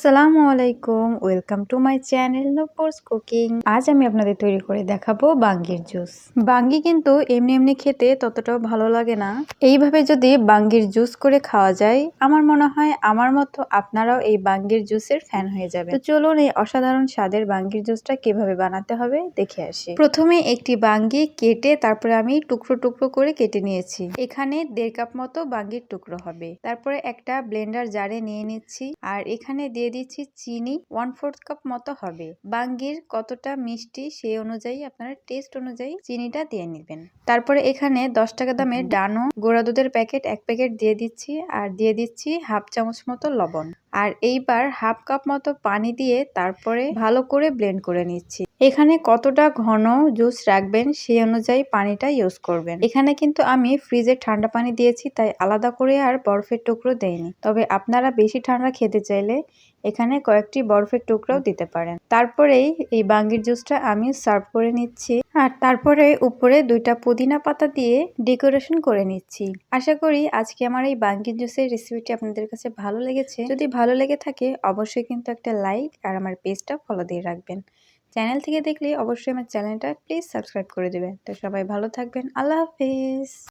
আসসালামু আলাইকুম, welcome to my channel Nupur's cooking. আজ আমি আপনাদের তৈরি করে দেখাবো বাঙ্গির জুস। বাঙ্গি কিন্তু এমনি এমনি খেতে ততটাও ভালো লাগে না। এইভাবে যদি বাঙ্গির জুস করে খাওয়া যায়, আমার মনে হয় আমার মতো আপনারাও এই বাঙ্গির জুসের ফ্যান হয়ে যাবে। তো চলুন এই অসাধারণ স্বাদের বাঙ্গির জুসটা কিভাবে বানাতে হবে দেখে আসি। প্রথমে একটি বাঙ্গি কেটে তারপরে আমি টুকরো টুকরো করে কেটে নিয়েছি। এখানে 1.5 কাপ মতো বাঙ্গির টুকরো হবে। তারপরে একটা ব্লেন্ডার জারে নিয়ে নিচ্ছি, আর এখানে দিয়ে দিচ্ছি চিনি 1/4 কাপ মতো হবে। বাঙ্গির কতটা মিষ্টি সেই অনুযায়ী আপনারা টেস্ট অনুযায়ী চিনিটা দিয়ে নেবেন। তারপরে এখানে 10 টাকা দামের ডানো গুঁড়া দুধের প্যাকেট 1 প্যাকেট দিয়ে দিচ্ছি, আর দিয়ে দিচ্ছি 1/2 চামচ মতো লবণ। আর এইবার 1/2 কাপ মতো পানি দিয়ে তারপরে ভালো করে ব্লেন্ড করে নিচ্ছি। এখানে কতটা ঘন জুস রাখবেন সেই অনুযায়ী পানিটা ইউজ করবেন। এখানে কিন্তু আমি ফ্রিজে ঠান্ডা পানি দিয়েছি, তাই আলাদা করে আর বরফের টুকরো দেইনি। তবে আপনারা বেশি ঠান্ডা খেতে চাইলে এখানে কয়েকটি বরফের টুকরাও দিতে পারেন। তারপরেই এই বাঙ্গির জুসটা আমি সার্ভ করে নিচ্ছি, আর তারপরে উপরে 2টা পুদিনা পাতা দিয়ে ডেকোরেশন করে নিচ্ছি। আশা করি আজকে আমার এই বাঙ্গির জুসের রেসিপিটি আপনাদের কাছে ভালো লেগেছে। যদি ভালো লেগে থাকে অবশ্যই কিন্তু একটা লাইক আর আমার পেজটা ফলো দিয়ে রাখবেন। চ্যানেল থেকে দেখলে অবশ্যই আমার চ্যানেলটা প্লিজ সাবস্ক্রাইব করে দেবেন। তো সবাই ভালো থাকবেন। আল্লাহ হাফেজ।